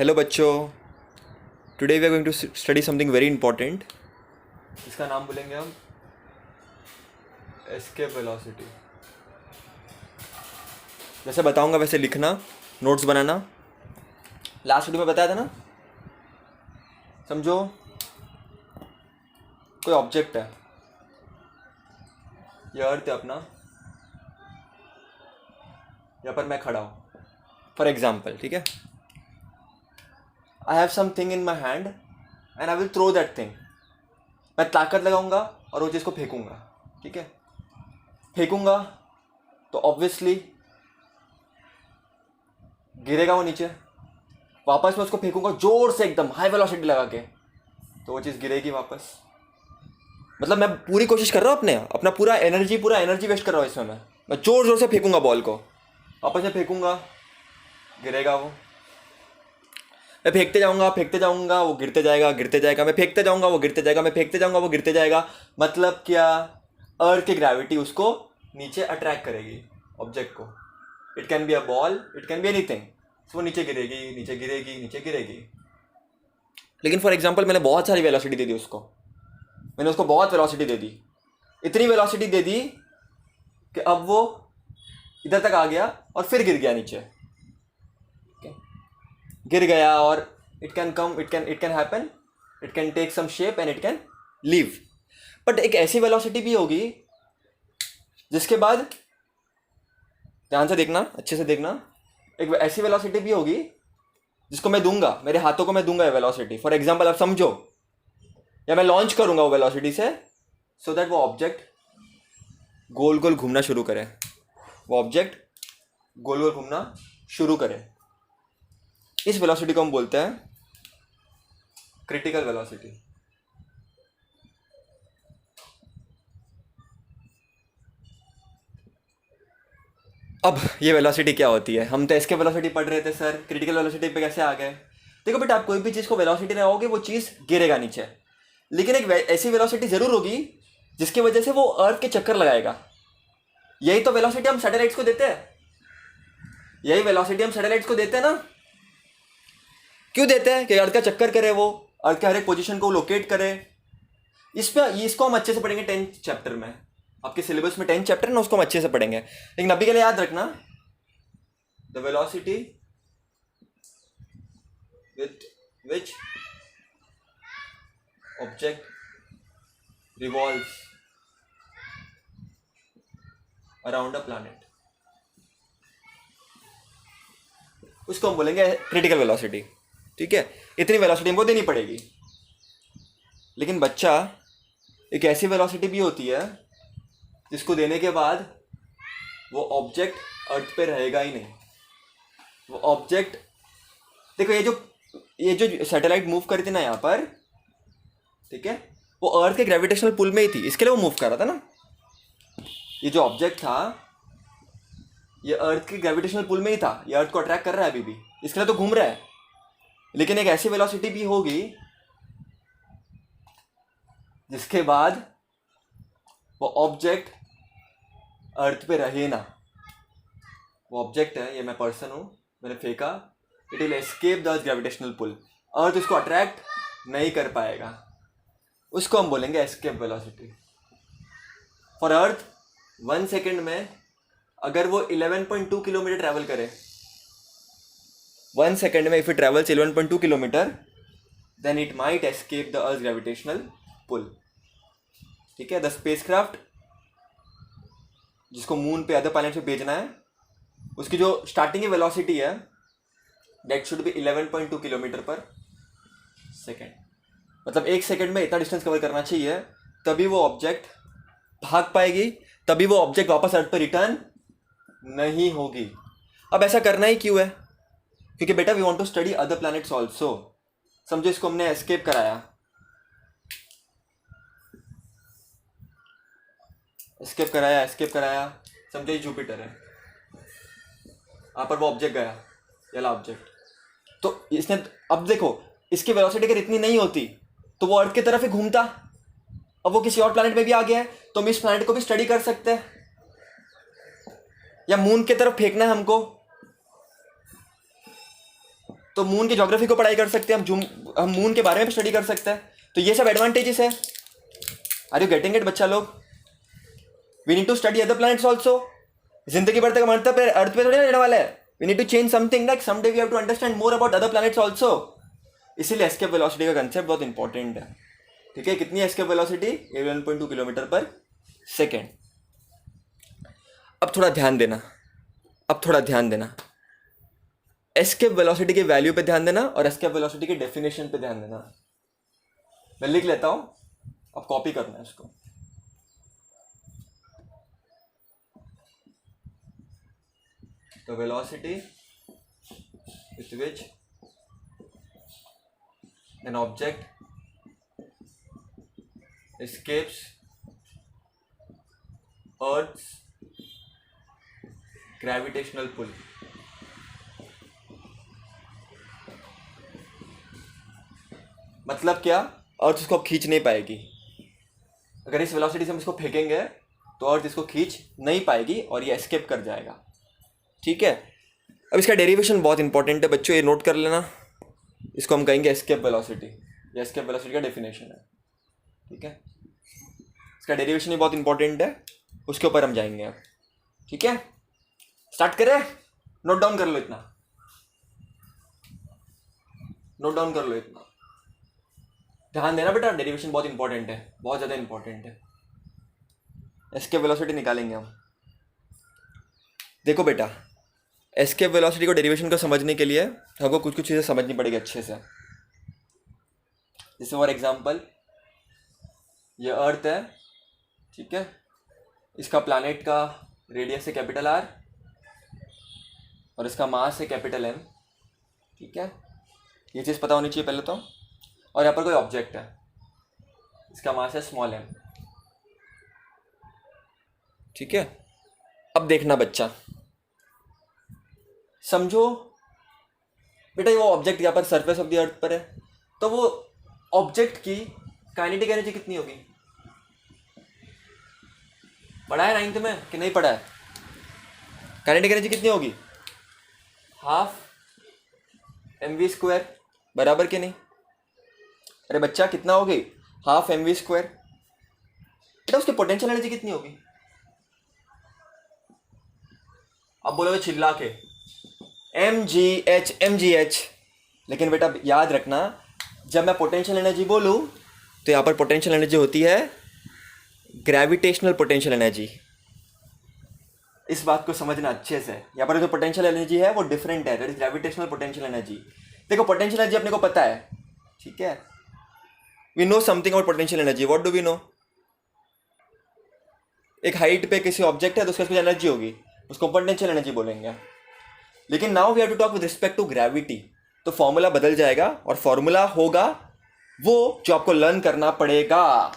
Hello बच्चों, today we are going to study something very important. इसका नाम बोलेंगे हम एस्केप वेलोसिटी। जैसे बताऊंगा वैसे लिखना, नोट्स बनाना। लास्ट वीडियो में बताया था ना, समझो कोई ऑब्जेक्ट है, ये अर्थ है अपना, यहाँ पर मैं खड़ा हूँ फॉर एग्जाम्पल, ठीक है। I have something in my hand and I will throw that thing. मैं ताकत लगाऊंगा और वो चीज़ को फेंकूंगा, ठीक है। फेंकूंगा तो ऑब्वियसली गिरेगा वो नीचे। वापस मैं उसको फेंकूंगा जोर से, एकदम हाई वेलोसिटी लगा के, तो वो चीज़ गिरेगी वापस। मतलब मैं पूरी कोशिश कर रहा हूँ, अपना पूरा एनर्जी वेस्ट कर रहा हूँ इसमें। मैं जोर जोर से फेंकूंगा बॉल को, वापस मैं फेंकूंगा, गिरेगा वो। मैं फेंकते जाऊंगा, वो गिरते जाएगा। मैं फेंकते जाऊंगा, वो गिरते जाएगा। मैं फेंकते जाऊंगा, वो गिरते जाएगा। मतलब क्या, अर्थ की ग्रेविटी उसको नीचे अट्रैक्ट करेगी, ऑब्जेक्ट को। It can be a ball, it can be anything. वो नीचे गिरेगी। लेकिन फॉर एग्जाम्पल मैंने बहुत सारी वेलोसिटी दे दी उसको, मैंने उसको बहुत वेलोसिटी दे दी, इतनी वेलोसिटी दे दी कि अब वो इधर तक आ गया और फिर गिर गया नीचे। गिर गया और it can happen, it can take some shape and it can leave. But एक ऐसी वेलोसिटी भी होगी जिसके बाद, ध्यान से देखना, अच्छे से देखना, एक ऐसी वेलोसिटी भी होगी जिसको मैं दूंगा, मेरे हाथों को मैं दूंगा ये वेलोसिटी। फॉर एग्जाम्पल आप समझो, या मैं लॉन्च करूंगा वो वेलोसिटी से, सो दैट वो ऑब्जेक्ट गोल गोल घूमना शुरू करे। इस वेलोसिटी को हम बोलते हैं क्रिटिकल वेलोसिटी। अब ये वेलोसिटी क्या होती है? हम तो एस्केप वेलोसिटी पढ़ रहे थे सर, क्रिटिकल वेलोसिटी पे कैसे आ गए? देखो बेटा, आप कोई भी चीज़ को वेलोसिटी लगाओगे वो चीज़ गिरेगा नीचे, लेकिन एक ऐसी वेलोसिटी ज़रूर होगी जिसकी वजह से वो अर्थ के चक्कर लगाएगा। यही तो वेलोसिटी हम सैटेलाइट्स को देते हैं, ना। क्यों देते हैं? कि अर्थ का चक्कर करे, वो अर्थ के हर एक पोजीशन को लोकेट करे। इसको हम अच्छे से पढ़ेंगे 10th चैप्टर में। आपके सिलेबस में 10th चैप्टर ना, उसको हम अच्छे से पढ़ेंगे। लेकिन अभी के लिए याद रखना, the velocity with which object revolves around a planet, उसको हम बोलेंगे क्रिटिकल वेलोसिटी, ठीक है। इतनी वेलोसिटी हमको देनी पड़ेगी। लेकिन बच्चा, एक ऐसी वेलोसिटी भी होती है जिसको देने के बाद वो ऑब्जेक्ट अर्थ पे रहेगा ही नहीं। वो ऑब्जेक्ट, देखो, ये जो सैटेलाइट मूव करी थी ना यहाँ पर, ठीक है, वो अर्थ के ग्रेविटेशनल पुल में ही थी, इसके लिए वो मूव कर रहा था ना। ये जो ऑब्जेक्ट था, ये अर्थ के ग्रेविटेशनल पुल में ही था, ये अर्थ को अट्रैक्ट कर रहा है अभी भी, इसके लिए तो घूम रहा है। लेकिन एक ऐसी वेलोसिटी भी होगी जिसके बाद वो ऑब्जेक्ट अर्थ पे रहे ना। वो ऑब्जेक्ट है, ये मैं पर्सन हूं, मैंने फेंका, it will escape the gravitational pull, earth उसको अट्रैक्ट नहीं कर पाएगा। उसको हम बोलेंगे escape velocity. For earth 1 second में अगर वो 11.2 किलोमीटर ट्रैवल करे, 1 सेकेंड में if it travels 11.2 kilometre, then it might escape the earth gravitational pull, ठीक है। द स्पेसक्राफ्ट जिसको मून पे, अदर प्लैनेट पे भेजना है, उसकी जो स्टार्टिंग की वेलोसिटी है, that should be 11.2 kilometre per second. मतलब 1 सेकेंड में इतना डिस्टेंस कवर करना चाहिए, तभी वो ऑब्जेक्ट भाग पाएगी, तभी वो ऑब्जेक्ट वापस अर्थ पर रिटर्न नहीं होगी। अब ऐसा करना ही क्यों है? क्योंकि बेटा we want to study other planets also. समझो, इसको हमने एस्केप कराया, समझो ये जुपिटर है, यहाँ पर वो ऑब्जेक्ट गया, ये ऑब्जेक्ट, तो इसने, अब देखो, इसकी वेलोसिटी अगर इतनी नहीं होती तो वो अर्थ की तरफ ही घूमता। अब वो किसी और प्लैनेट में भी आ गया है, तो हम इस प्लैनेट को भी स्टडी कर सकते हैं, या मून की तरफ फेंकना है हमको, तो मून की ज्योग्राफी को पढ़ाई कर सकते हैं हम मून के बारे में स्टडी कर सकते हैं। तो ये सब एडवांटेजेस है। आर यू गेटिंग इट बच्चा लोग? We need to study other planets also. जिंदगी भर तक हम अर्थ पे थोड़ी ना रहने वाला है। We need to change something, like someday we have to understand more about other planets also. इसीलिए एस्केप वेलोसिटी का कंसेप्ट बहुत इंपॉर्टेंट है। ठीक है, कितनी escape velocity? 11.2 kilometre per second. अब थोड़ा ध्यान देना, एस्केप वेलोसिटी की वैल्यू पे ध्यान देना और एस्केप वेलोसिटी की डेफिनेशन पे ध्यान देना। मैं लिख लेता हूं, अब कॉपी करना है इसको। The velocity with which an object escapes Earth's gravitational pull. मतलब क्या? अर्थ इसको खींच नहीं पाएगी। अगर इस वेलोसिटी से हम इसको फेंकेंगे तो अर्थ इसको खींच नहीं पाएगी और ये एस्केप कर जाएगा। ठीक है, अब इसका डेरिवेशन बहुत इंपॉर्टेंट है बच्चों, ये नोट कर लेना। इसको हम कहेंगे एस्केप वेलोसिटी। ये एस्केप वेलोसिटी का डेफिनेशन है। ठीक है, इसका डेरिवेशन भी बहुत इंपॉर्टेंट है, उसके ऊपर हम जाएंगे अब। ठीक है, स्टार्ट करें? नोट डाउन कर लो इतना, ध्यान देना बेटा, डेरिवेशन बहुत इंपॉर्टेंट है, बहुत ज़्यादा इंपॉर्टेंट है। एस्केप वेलोसिटी निकालेंगे हम। देखो बेटा, एस्केप वेलोसिटी को डेरिवेशन को समझने के लिए हमको कुछ चीज़ें समझनी पड़ेगी अच्छे से। जैसे फॉर एग्जांपल ये अर्थ है, ठीक है, इसका प्लैनेट का रेडियस है कैपिटल आर और इसका मास है कैपिटल एम। ठीक है, ये चीज़ पता होनी चाहिए पहले तो। और यहाँ पर कोई ऑब्जेक्ट है, इसका मास है स्मॉल एम। ठीक है, अब देखना बच्चा, समझो बेटा, वो ऑब्जेक्ट यहाँ पर सरफेस ऑफ द अर्थ पर है, तो वो ऑब्जेक्ट की काइनेटिक एनर्जी कितनी होगी? पढ़ा है 9th में कि नहीं पढ़ा है? काइनेटिक एनर्जी कितनी होगी? हाफ mv², बराबर कि नहीं? अरे बच्चा, कितना होगी? Half mv²। बेटा उसकी पोटेंशियल एनर्जी कितनी होगी? अब बोलोगे चिल्ला के mgh। लेकिन बेटा याद रखना, जब मैं पोटेंशियल एनर्जी बोलूँ तो यहाँ पर पोटेंशियल एनर्जी होती है ग्रेविटेशनल पोटेंशियल एनर्जी। इस बात को समझना अच्छे से। यहाँ पर जो पोटेंशियल एनर्जी है वो डिफरेंट है, that is gravitational potential energy. देखो पोटेंशियल एनर्जी अपने को पता है, ठीक है, we know something about potential energy. What do we know? एक हाइट पे किसी ऑब्जेक्ट है तो उसके पास एनर्जी होगी, उसको पोटेंशियल एनर्जी बोलेंगे। लेकिन now we have to talk with respect to gravity, तो फॉर्मूला बदल जाएगा और फॉर्मूला होगा वो जो आपको लर्न करना पड़ेगा,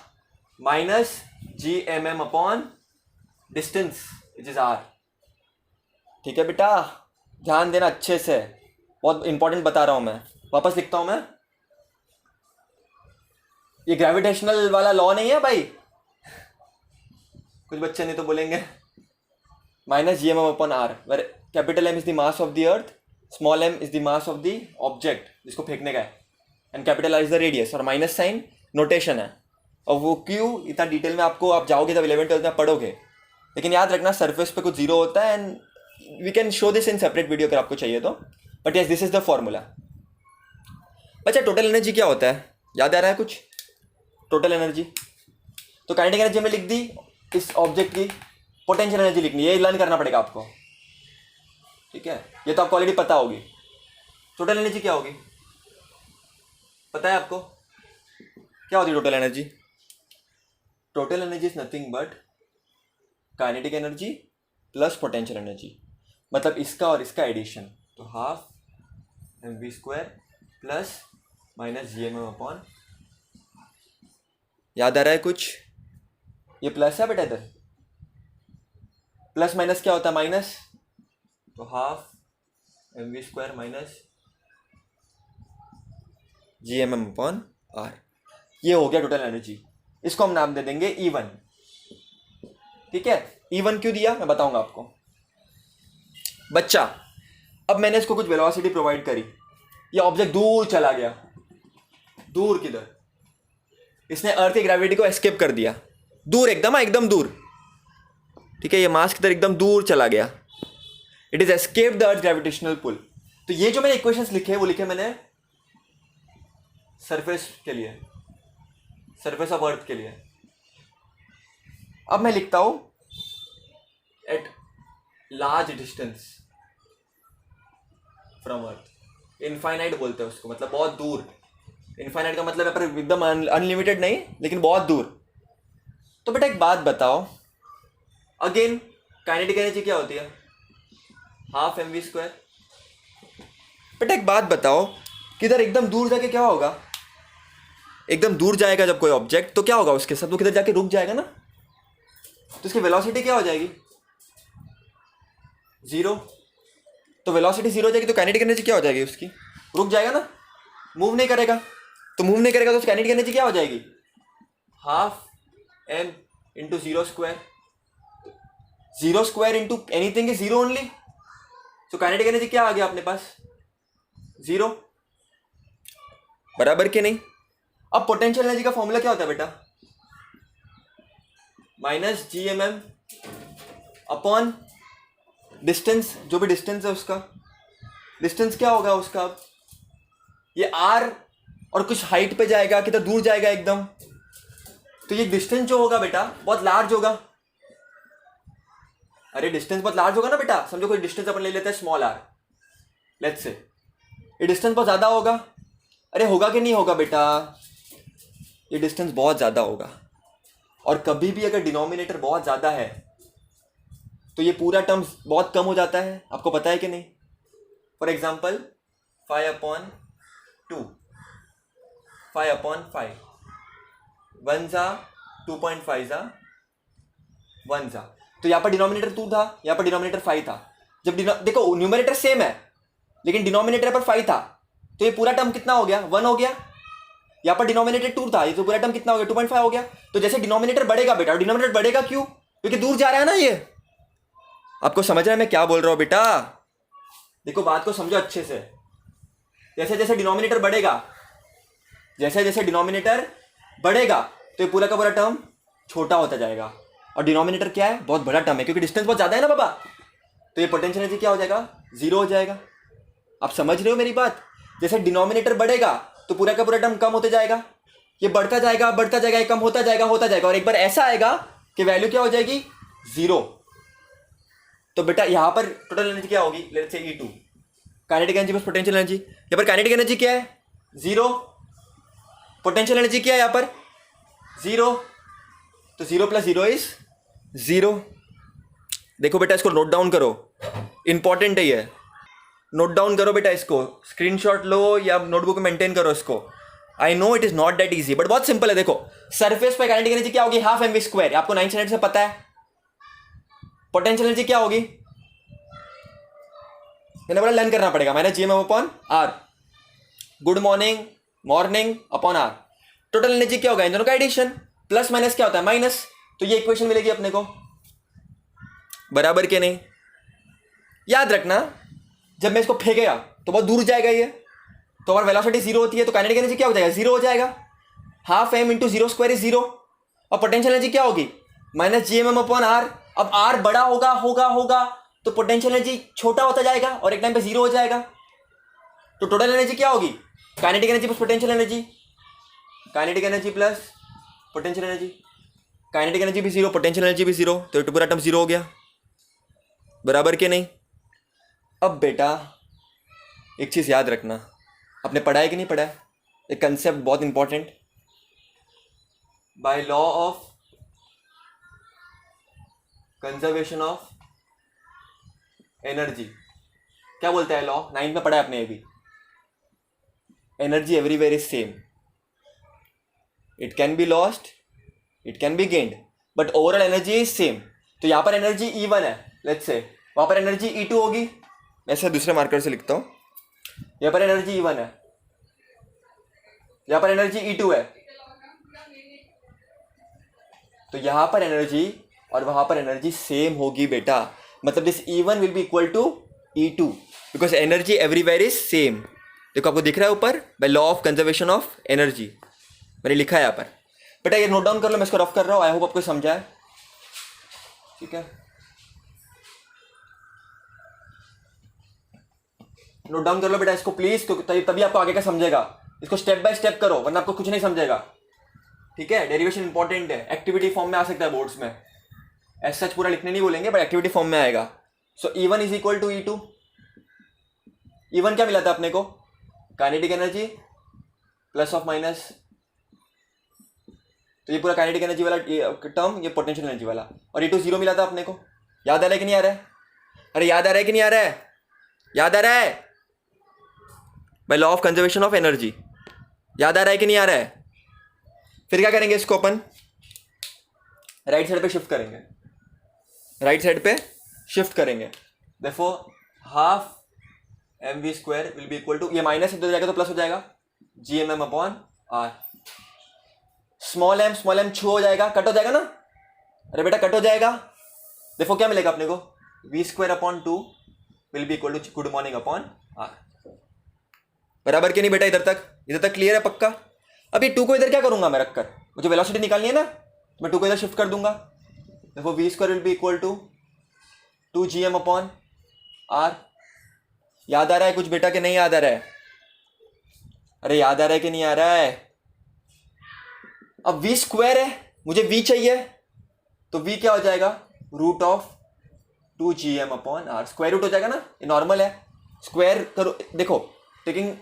minus gmm upon distance which is r। ठीक है बेटा, ध्यान देना अच्छे से, बहुत इंपॉर्टेंट बता रहा हूं मैं। वापस लिखता हूं मैं, ये ग्रेविटेशनल वाला लॉ नहीं है भाई। कुछ बच्चे नहीं तो बोलेंगे minus gmm upon r, where capital M is the mass of the earth, small m is the mass of the object जिसको फेंकने का है, and capital R is the radius, और माइनस साइन नोटेशन है। और वो क्यों इतना डिटेल में आपको, आप जाओगे जब 11th 12th में पढ़ोगे। लेकिन याद रखना सरफेस पे कुछ जीरो होता है, and we can show this in separate video अगर आपको चाहिए तो, but yes this is the formula. अच्छा, टोटल एनर्जी क्या होता है? याद आ रहा है कुछ? टोटल एनर्जी तो काइनेटिक एनर्जी में लिख दी, इस ऑब्जेक्ट की पोटेंशियल एनर्जी लिखनी, ये लर्न करना पड़ेगा आपको। ठीक है, ये तो आपको ऑलरेडी पता होगी। टोटल एनर्जी क्या होगी पता है आपको? क्या होती है total energy? Total energy is nothing but kinetic energy plus potential energy, मतलब इसका और इसका एडिशन। तो half mv² plus minus gmm upon, याद आ रहा है कुछ? ये प्लस है बेटा, इधर प्लस माइनस क्या होता है? माइनस। तो half mv² minus gmm upon r, ये हो गया टोटल एनर्जी। इसको हम नाम दे देंगे E1। ठीक है, E1 क्यों दिया मैं बताऊंगा आपको। बच्चा, अब मैंने इसको कुछ वेलोसिटी प्रोवाइड करी, ये ऑब्जेक्ट दूर चला गया, दूर किधर, इसने अर्थ की ग्रेविटी को एस्केप कर दिया, दूर एकदम, एकदम दूर, ठीक है, ये मास किधर एकदम दूर चला गया, it is escape the earth gravitational pull. तो ये जो मैंने इक्वेशंस लिखे वो लिखे मैंने सरफेस के लिए, सरफेस ऑफ अर्थ के लिए। अब मैं लिखता हूं at large distance from earth, infinite बोलते हैं उसको, मतलब बहुत दूर। इनफाइनाइट का मतलब है पर एकदम अनलिमिटेड नहीं, लेकिन बहुत दूर। तो बेटा एक बात बताओ, अगेन काइनेटिक एनर्जी क्या होती है, हाफ mv²। बेटा एक बात बताओ, किधर एकदम दूर जाके क्या होगा, एकदम दूर जाएगा जब कोई ऑब्जेक्ट तो क्या होगा उसके साथ, वो किधर जाके रुक जाएगा ना, तो उसकी वेलोसिटी क्या हो जाएगी, जीरो। तो वेलोसिटी जीरो हो जाएगी तो काइनेटिक एनर्जी क्या हो जाएगी उसकी, रुक जाएगा ना, मूव नहीं करेगा। तो मूव नहीं करेगा तो काइनेटिक एनर्जी क्या हो जाएगी, half m into zero square, zero square into anything is zero only. तो काइनेटिक एनर्जी क्या आ गया अपने पास, जीरो, बराबर के नहीं। अब पोटेंशियल एनर्जी का फॉर्मूला क्या होता है बेटा, माइनस GMM अपॉन डिस्टेंस, जो भी डिस्टेंस है उसका, डिस्टेंस क्या होगा उसका, अब ये r और कुछ हाइट पे जाएगा, किधर दूर जाएगा एकदम, तो ये डिस्टेंस जो होगा बेटा बहुत लार्ज होगा। अरे डिस्टेंस बहुत लार्ज होगा ना बेटा, समझो कोई डिस्टेंस अपन ले लेते हैं स्मॉल r, लेट्स से ये डिस्टेंस बहुत ज्यादा होगा। अरे होगा कि नहीं होगा बेटा, ये डिस्टेंस बहुत ज्यादा होगा। और कभी भी अगर डिनोमिनेटर बहुत ज्यादा है तो ये पूरा टर्म बहुत कम हो जाता है, आपको पता है कि नहीं। फॉर एग्जाम्पल 5/2, 5/5, 1 जा 2.5 जा 1 जा, तो यहाँ पर डिनोमिनेटर 2 था, यहाँ पर डिनोमिनेटर 5 था। जब देखो न्यूमरेटर सेम है लेकिन डिनोमिनेटर पर 5 था, तो ये पूरा टर्म कितना हो गया, 1 हो गया। यहाँ पर डिनोमिनेटर 2 था, ये तो पूरा टर्म कितना हो गया, 2.5 हो गया। तो जैसे डिनोमिनेटर बढ़ेगा बेटा, डिनोमिनेटर बढ़ेगा क्यों, क्योंकि दूर जा रहा है ना ये। आपको समझ रहा है मैं क्या बोल रहा हूँ बेटा, देखो बात को समझो अच्छे से। जैसे जैसे डिनोमिनेटर बढ़ेगा, जैसे जैसे डिनोमिनेटर बढ़ेगा तो ये पूरा का पूरा टर्म छोटा होता जाएगा। और डिनोमिनेटर क्या है, बहुत बड़ा टर्म है, क्योंकि डिस्टेंस बहुत ज्यादा है ना बाबा। तो ये पोटेंशियल एनर्जी क्या हो जाएगा, जीरो हो जाएगा। आप समझ रहे हो मेरी बात, जैसे डिनोमिनेटर बढ़ेगा तो पूरा का पूरा टर्म कम होते जाएगा, ये बढ़ता जाएगा बढ़ता जाएगा, ये कम होता जाएगा होता जाएगा, और एक बार ऐसा आएगा कि वैल्यू क्या हो जाएगी, जीरो। तो बेटा यहां पर टोटल एनर्जी क्या होगी, let's say E2, kinetic energy plus potential energy. यहाँ पर काइनेटिक एनर्जी क्या है, जीरो, पोटेंशियल एनर्जी क्या है यहाँ पर, जीरो। तो zero plus zero is zero. देखो बेटा इसको नोट डाउन करो, इंपॉर्टेंट है ये, नोट डाउन करो बेटा, इसको स्क्रीनशॉट लो या नोटबुक में मेंटेन करो इसको। I know it is not that easy but बहुत सिंपल है। देखो सरफेस पे काइनेटिक एनर्जी क्या होगी, हाफ mv², आपको 9th स्टैंडर्ड से पता है। पोटेंशियल एनर्जी क्या होगी, मैंने बोला लर्न करना पड़ेगा, minus GMM upon r, good morning morning upon r। Total energy क्या होगा, इन दोनों का एडिशन, प्लस माइनस क्या होता है, माइनस। तो ये इक्वेशन मिलेगी अपने को, बराबर के नहीं। याद रखना जब मैं इसको फेंकेगा तो बहुत दूर जाएगा ये, तो अगर वेलोसिटी जीरो होती है तो काइनेटिक एनर्जी क्या हो जाएगा, जीरो हो जाएगा। Half m into zero square is zero. और पोटेंशियल एनर्जी क्या होगी, माइनस GMM अपॉन r। अब r बड़ा होगा होगा होगा तो पोटेंशियल एनर्जी छोटा होता जाएगा और एक टाइम पे जीरो हो जाएगा। तो टोटल एनर्जी क्या होगी, kinetic energy plus potential energy, kinetic energy plus potential energy. Kinetic energy भी जीरो, पोटेंशियल एनर्जी भी जीरो, तो पूरा टर्म जीरो हो गया, बराबर के नहीं। अब बेटा एक चीज याद रखना, आपने पढ़ा है कि नहीं पढ़ा है, एक कंसेप्ट बहुत important, bye law of conservation of energy. क्या बोलता है लॉ, 9th में पढ़ा है आपने ये भी, energy everywhere is same, it can be lost it can be gained but overall energy is same. तो यहां पर एनर्जी E1 है, लेट्स से वहां पर एनर्जी E2 होगी। ऐसे दूसरे मार्कर से लिखता हूं, यहां पर एनर्जी E1 है, यहां पर एनर्जी E2 है, तो यहां पर एनर्जी और वहां पर एनर्जी सेम होगी बेटा। मतलब this E1 will be equal to E2 because energy everywhere is same. देखो आपको दिख रहा है ऊपर, by law of conservation of energy मैंने लिखा है यहाँ पर। बेटा ये नोट डाउन कर लो, मैं इसको रफ कर रहा हूँ, आई होप आपको समझा है, ठीक है। नोट डाउन कर लो बेटा इसको प्लीज, तभी आपको आगे का समझेगा। इसको स्टेप बाय स्टेप करो वरना आपको कुछ नहीं समझेगा, ठीक है। डेरिवेशन इंपॉर्टेंट है, एक्टिविटी फॉर्म में आ सकता है बोर्ड्स में, एज सच पूरा लिखने नहीं बोलेंगे बट एक्टिविटी फॉर्म में आएगा। सो E1 is equal to E2। E1 क्या मिला था अपने को, kinetic energy plus of minus, तो ये पूरा काइनेटिक एनर्जी वाला टर्म, ये पोटेंशियल एनर्जी वाला, और E2 0 मिला था अपने को। याद आ रहा है कि नहीं आ रहा है? अरे याद आ रहा है कि नहीं आ रहा है? याद आ रहा है? Bye law of conservation of energy याद आ रहा है कि नहीं आ रहा है? फिर क्या करेंगे, इसको अपन राइट साइड पे शिफ्ट करेंगे, राइट साइड पे शिफ्ट करेंगे। Therefore half mv² will be equal to, ये माइनस हो जाएगा तो प्लस हो जाएगा, gmm upon r। Small m छू हो जाएगा, कट हो जाएगा ना, अरे बेटा कट हो जाएगा। देखो क्या मिलेगा अपने को, v² upon 2 will be equal to good morning upon r। बराबर के नहीं बेटा? इधर तक क्लियर है पक्का? अब ये 2 को इधर क्या करूंगा मैं रखकर, मुझे वेलोसिटी निकालनी है ना, तो मैं 2 को इधर शिफ्ट कर दूंगा। देखो v² will be equal to 2gm upon r। याद आ रहा है कुछ बेटा कि नहीं याद आ रहा है? अरे याद आ रहा है कि नहीं आ रहा है? अब v² है, मुझे v चाहिए, तो v क्या हो जाएगा, root of 2gm upon r, square root हो जाएगा ना, ये नॉर्मल है, स्क्वायर करो। देखो taking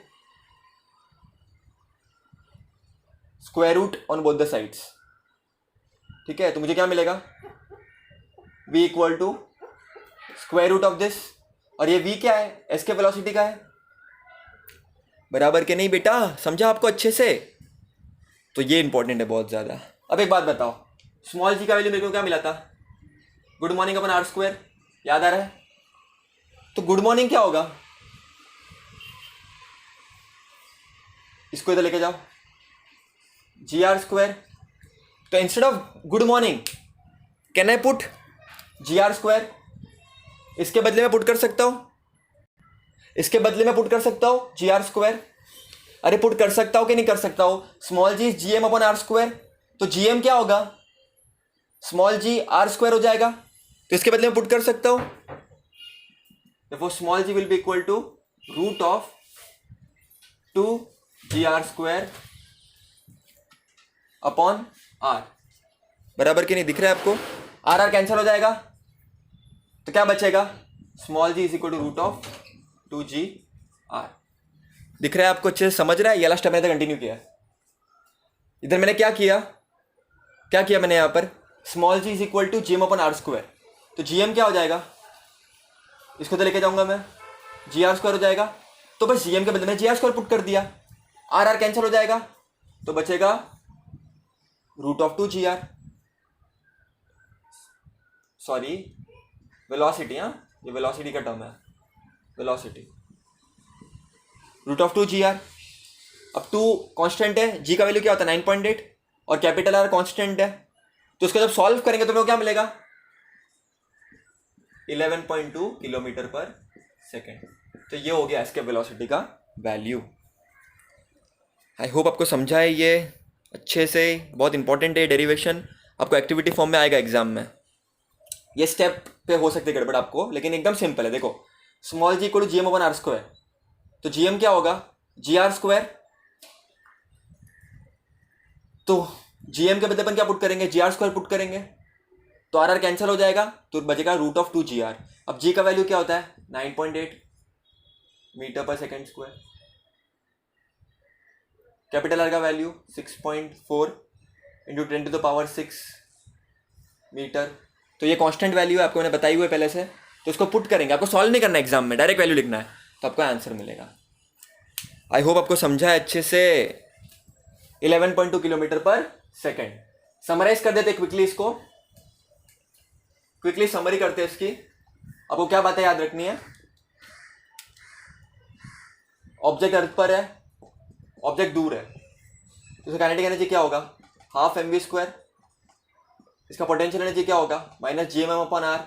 square root on both the sides, ठीक है, तो मुझे क्या मिलेगा, v equal to square root of this, और ये v क्या है, s के वेलोसिटी का है। बराबर के नहीं बेटा? समझा आपको अच्छे से? तो ये इंपॉर्टेंट है बहुत ज्यादा। अब एक बात बताओ, स्मॉल g का वैल्यू मेरे को क्या मिला था, गुड मॉर्निंग अपन r², याद आ रहा है? तो गुड मॉर्निंग क्या होगा, इसको इधर लेके जाओ, gr²। तो instead of good morning can I put gr², इसके बदले में पुट कर सकता हूं, इसके बदले में पुट कर सकता हूं gr²। अरे पुट कर सकता हूं कि नहीं कर सकता हूं, small g gm upon r², तो gm क्या होगा, स्मॉल g r² हो जाएगा, तो इसके बदले में पुट कर सकता हूं। देखो small g will be equal to root of 2gr² upon r। बराबर कि नहीं? दिख रहा है आपको? r कैंसिल हो जाएगा, तो क्या बचेगा, small g is equal to root of 2gr। दिख रहा है आपको? अच्छे से समझ रहा है? ये वाला स्टेप मैंने कंटिन्यू किया। इधर मैंने क्या किया मैंने यहाँ पर, small g is equal to gm upon r², तो gm क्या हो जाएगा, इसको तो लेके जाऊंगा मैं, gr² हो जाएगा, तो बस gm के बदले में gr² पुट कर दिया, r कैंसिल हो जाएगा, तो बचेगा root of 2gr, sorry velocity, हाँ ये वेलोसिटी का टर्म है, वेलोसिटी रूट ऑफ 2gr। अब 2 कांस्टेंट है, g का वैल्यू क्या होता है 9.8, और कैपिटल R कांस्टेंट है, तो इसको जब सॉल्व करेंगे तो क्या मिलेगा, 11.2 किलोमीटर पर सेकेंड। तो ये हो गया इसके वेलोसिटी का वैल्यू। आई होप आपको समझा है ये अच्छे से, बहुत इंपॉर्टेंट है डेरिवेशन, आपको एक्टिविटी फॉर्म में आएगा एग्जाम में। ये स्टेप पे हो सकती है गड़बड़ आपको, लेकिन एकदम सिंपल है। देखो small g equal to gm upon r², तो gm क्या होगा, gr², तो gm के बदले अपन क्या पुट करेंगे, gr² पुट करेंगे, तो r कैंसिल हो जाएगा, तो बचेगा रूट ऑफ 2gr। अब g का वैल्यू क्या होता है 9.8 मीटर पर सेकेंड स्क्वायर, कैपिटल R का वैल्यू 6.4 इंटू 10⁻⁶ मीटर। तो ये कांस्टेंट वैल्यू है, आपको मैंने बताई हुई है पहले से, तो इसको पुट करेंगे, आपको सॉल्व नहीं करना एग्जाम में, डायरेक्ट वैल्यू लिखना है, तो आपको आंसर मिलेगा। आई होप आपको समझा है अच्छे से। 11.2 किलोमीटर पर सेकेंड। समराइज कर देते क्विकली, इसको क्विकली समरी करते हैं इसकी। आपको क्या बातें याद रखनी है, ऑब्जेक्ट अर्थ पर है, ऑब्जेक्ट दूर है, तो काइनेटिक एनर्जी क्या होगा, हाफ mv²। इसका पोटेंशियल एनर्जी क्या होगा, -gmm अपॉन r,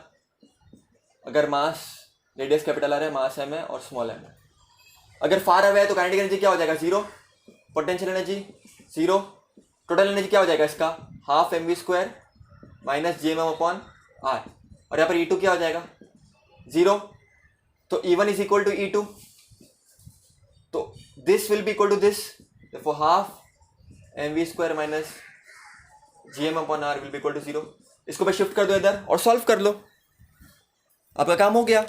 अगर मास रेडियस कैपिटल R है, मास m है और स्मॉल m है। अगर फार अवे है तो काइनेटिक एनर्जी क्या हो जाएगा, zero, potential energy zero, total energy क्या हो जाएगा इसका, half M V square minus G M M upon R, और यहाँ पर E2 क्या हो जाएगा, जीरो, तो E1 is equal to E2, तो this will be equal to this, for half M V square minus G M upon R will be equal to zero. इसको बस शिफ्ट कर दो इधर और सॉल्व कर लो, आपका काम हो गया।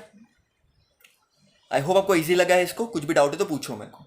आई होप आपको इजी लगा है। इसको कुछ भी डाउट है तो पूछो मेरे को।